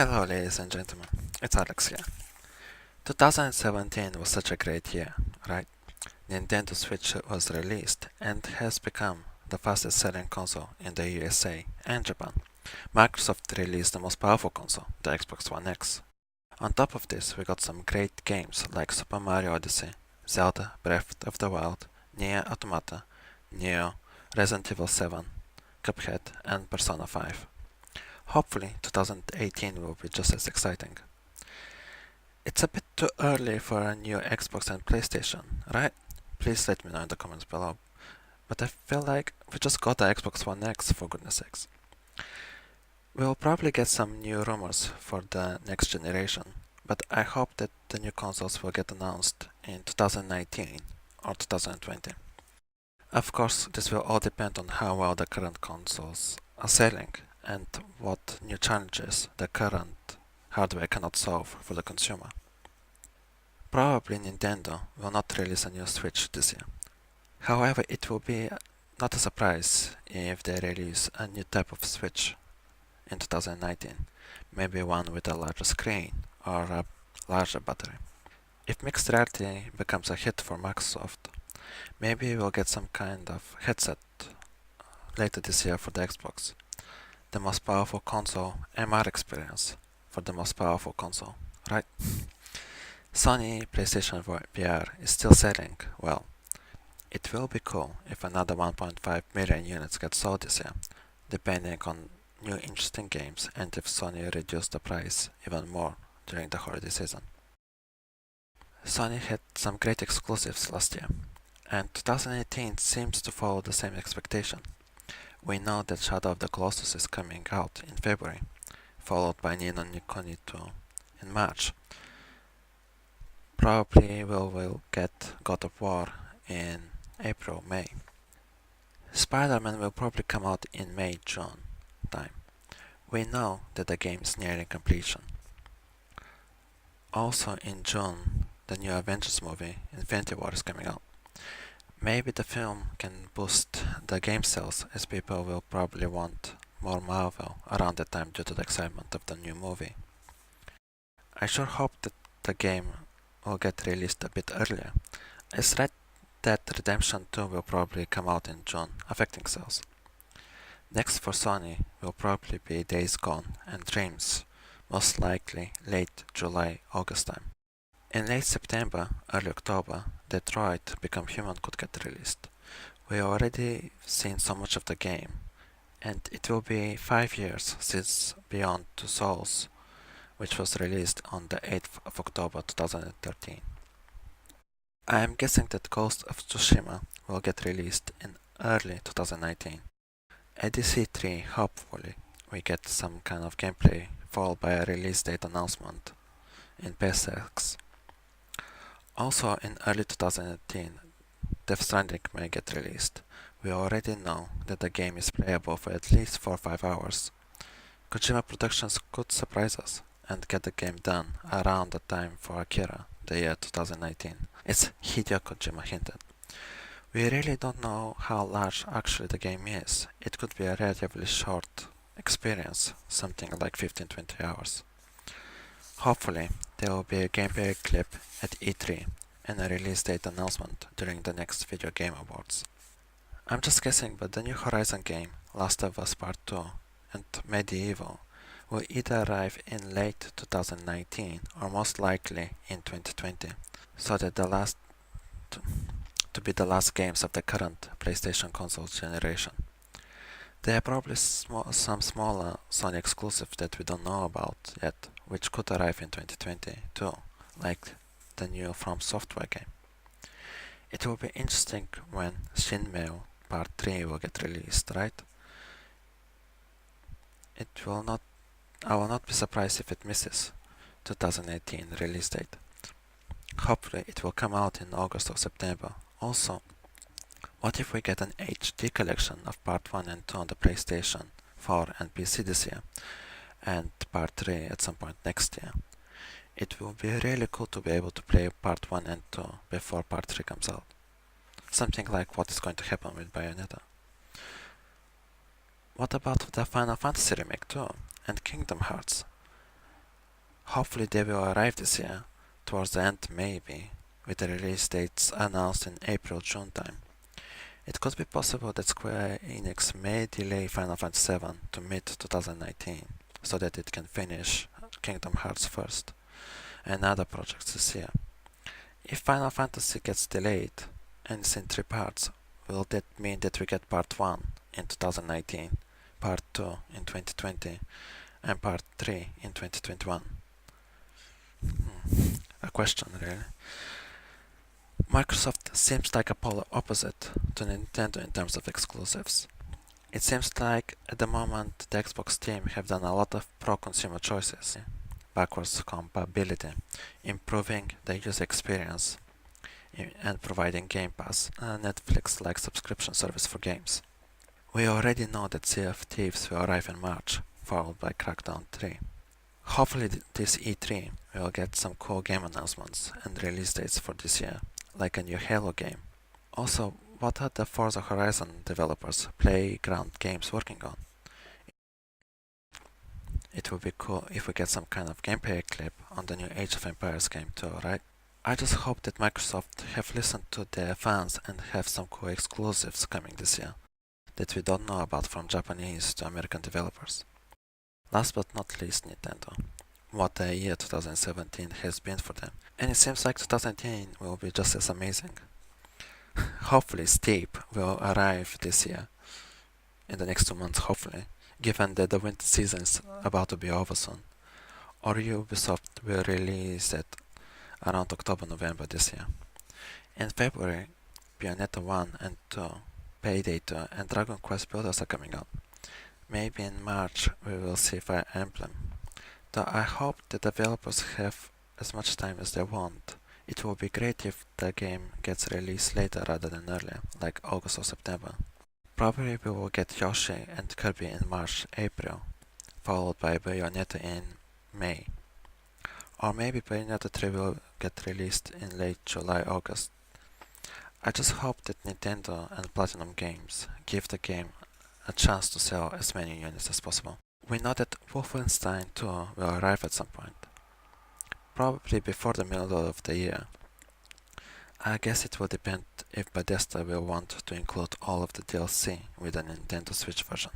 Hello ladies and gentlemen, it's Alex here. 2017 was such a great year, right? Nintendo Switch was released and has become the fastest selling console in the USA and Japan. Microsoft released the most powerful console, the Xbox One X. On top of this, we got some great games like Super Mario Odyssey, Zelda Breath of the Wild, Nier Automata, Neo, Resident Evil 7, Cuphead, and Persona 5. Hopefully 2018 will be just as exciting. It's a bit too early for a new Xbox and PlayStation, right? Please let me know in the comments below. But I feel like we just got the Xbox One X, for goodness sakes. We'll probably get some new rumors for the next generation, but I hope that the new consoles will get announced in 2019 or 2020. Of course, this will all depend on how well the current consoles are selling and what new challenges the current hardware cannot solve for the consumer. Probably Nintendo will not release a new Switch this year. However, it will be not a surprise if they release a new type of Switch in 2019, maybe one with a larger screen or a larger battery. If mixed reality becomes a hit for Microsoft, maybe we'll get some kind of headset later this year for the Xbox. The most powerful console MR experience for the most powerful console, right? Sony PlayStation VR is still selling well. It will be cool if another 1.5 million units get sold this year, depending on new interesting games and if Sony reduced the price even more during the holiday season. Sony had some great exclusives last year, and 2018 seems to follow the same expectation. We know that Shadow of the Colossus is coming out in February, followed by Ni no Kuni 2 in March. Probably we will get God of War in April, May. Spider-Man will probably come out in May, June time. We know that the game is nearing completion. Also in June, the new Avengers movie, Infinity War, is coming out. Maybe the film can boost the game sales as people will probably want more Marvel around that time due to the excitement of the new movie. I sure hope that the game will get released a bit earlier. I read that Redemption 2 will probably come out in June, affecting sales. Next for Sony will probably be Days Gone and Dreams, most likely late July, August time. In late September, early October, Detroit Become Human could get released. We already seen so much of the game, and it will be 5 years since Beyond Two Souls, which was released on the 8th of October 2013. I am guessing that Ghost of Tsushima will get released in early 2019. At DC3, hopefully, we get some kind of gameplay followed by a release date announcement in PSX. Also in early 2018, Death Stranding may get released. We already know that the game is playable for at least 4 or 5 hours. Kojima Productions could surprise us and get the game done around the time for Akira, the year 2019. It's Hideo Kojima hinted. We really don't know how large actually the game is. It could be a relatively short experience, something like 15-20 hours. Hopefully, there will be a gameplay clip at E3 and a release date announcement during the next Video Game Awards. I'm just guessing, but the new Horizon game, Last of Us Part 2 and Medieval will either arrive in late 2019 or most likely in 2020, so that to be the last games of the current PlayStation console generation. There are probably some smaller Sony exclusives that we don't know about yet, which could arrive in 2020 too, like the new From Software game. It will be interesting when Shinmeo Part 3 will get released, right? I will not be surprised if it misses 2018 release date. Hopefully it will come out in August or September. Also, what if we get an HD collection of Part 1 and 2 on the PlayStation 4 and PC this year, and Part 3 at some point next year? It will be really cool to be able to play Part 1 and 2 before Part 3 comes out. Something like what is going to happen with Bayonetta. What about the Final Fantasy remake too, and Kingdom Hearts? Hopefully they will arrive this year, towards the end maybe, with the release dates announced in April-June time. It could be possible that Square Enix may delay Final Fantasy VII to mid-2019, so that it can finish Kingdom Hearts first, and other projects this year. If Final Fantasy gets delayed, and it's in 3 parts, will that mean that we get Part 1 in 2019, Part 2 in 2020, and Part 3 in 2021? A question, really. Microsoft seems like a polar opposite to Nintendo in terms of exclusives. It seems like at the moment the Xbox team have done a lot of pro-consumer choices, backwards compatibility, improving the user experience, and providing Game Pass, a Netflix-like subscription service for games. We already know that Sea of Thieves will arrive in March, followed by Crackdown 3. Hopefully this E3 will get some cool game announcements and release dates for this year, like a new Halo game. Also, what are the Forza Horizon developers, Playground Games, working on? It would be cool if we get some kind of gameplay clip on the new Age of Empires game too, right? I just hope that Microsoft have listened to their fans and have some cool exclusives coming this year that we don't know about from Japanese to American developers. Last but not least, Nintendo. What a year 2017 has been for them, and it seems like 2018 will be just as amazing. Hopefully Steep will arrive this year, in the next 2 months hopefully, given that the winter season is about to be over soon. Or Ubisoft will release it around October-November this year. In February, Bayonetta 1 and 2, Payday 2 and Dragon Quest Builders are coming out. Maybe in March we will see Fire Emblem. Though I hope the developers have as much time as they want. It will be great if the game gets released later rather than earlier, like August or September. Probably we will get Yoshi and Kirby in March, April, followed by Bayonetta in May. Or maybe Bayonetta 3 will get released in late July, August. I just hope that Nintendo and Platinum Games give the game a chance to sell as many units as possible. We know that Wolfenstein 2 will arrive at some point, probably before the middle of the year. I guess it will depend if Bethesda will want to include all of the DLC with the Nintendo Switch version.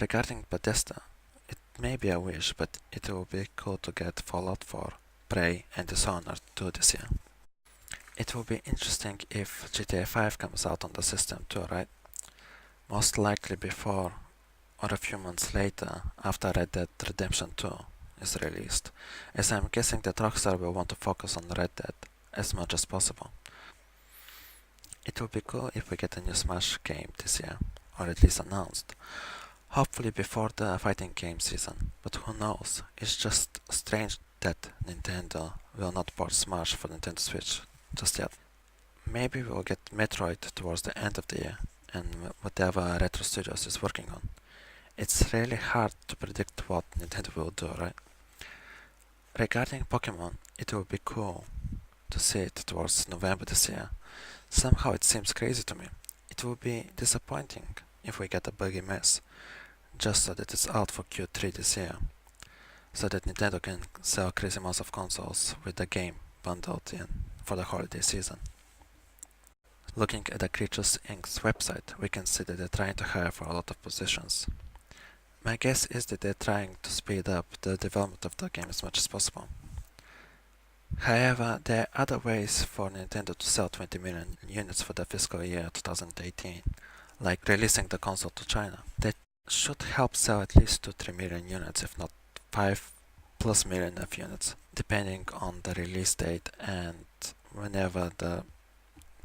Regarding Bethesda, it may be a wish, but it will be cool to get Fallout 4, Prey and Dishonored 2 this year. It will be interesting if GTA 5 comes out on the system too, right? Most likely before or a few months later, after Red Dead Redemption 2 is released, as I'm guessing that Rockstar will want to focus on Red Dead as much as possible. It would be cool if we get a new Smash game this year, or at least announced. Hopefully before the fighting game season, but who knows, it's just strange that Nintendo will not port Smash for Nintendo Switch just yet. Maybe we'll get Metroid towards the end of the year, and whatever Retro Studios is working on. It's really hard to predict what Nintendo will do, right? Regarding Pokemon, it will be cool to see it towards November this year. Somehow it seems crazy to me. It will be disappointing if we get a buggy mess, just so that it's out for Q3 this year, so that Nintendo can sell crazy amounts of consoles with the game bundled in for the holiday season. Looking at the Creatures Inc.'s website, we can see that they're trying to hire for a lot of positions. My guess is that they're trying to speed up the development of the game as much as possible. However, there are other ways for Nintendo to sell 20 million units for the fiscal year 2018, like releasing the console to China. That should help sell at least 2-3 million units, if not 5+ million of units, depending on the release date and whenever the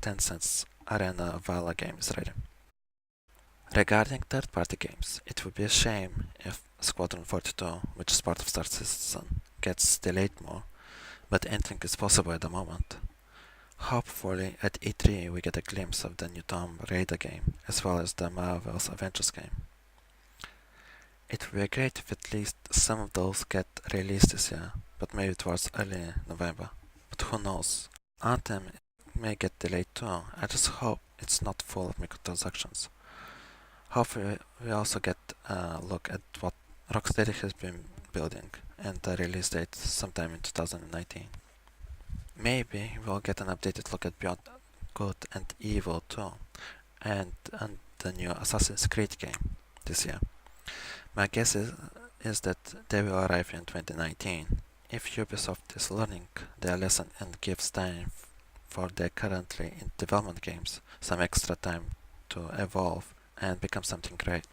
Tencent's Arena Vala game is ready. Regarding third-party games, it would be a shame if Squadron 42, which is part of Star Citizen, gets delayed more, but anything is possible at the moment. Hopefully at E3 we get a glimpse of the new Tomb Raider game, as well as the Marvel's Avengers game. It would be great if at least some of those get released this year, but maybe towards early November. But who knows? Anthem may get delayed too. I just hope it's not full of microtransactions. Hopefully we also get a look at what Rocksteady has been building and the release date sometime in 2019. Maybe we'll get an updated look at Beyond Good and Evil 2 and the new Assassin's Creed game this year. My guess is that they will arrive in 2019 if Ubisoft is learning their lesson and gives time for their currently in development games some extra time to evolve and become something great.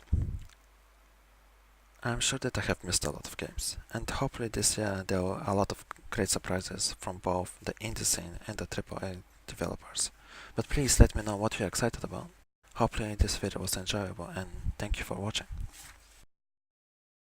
I'm sure that I have missed a lot of games, and hopefully this year there are a lot of great surprises from both the indie scene and the AAA developers. But please let me know what you're excited about. Hopefully this video was enjoyable, and thank you for watching.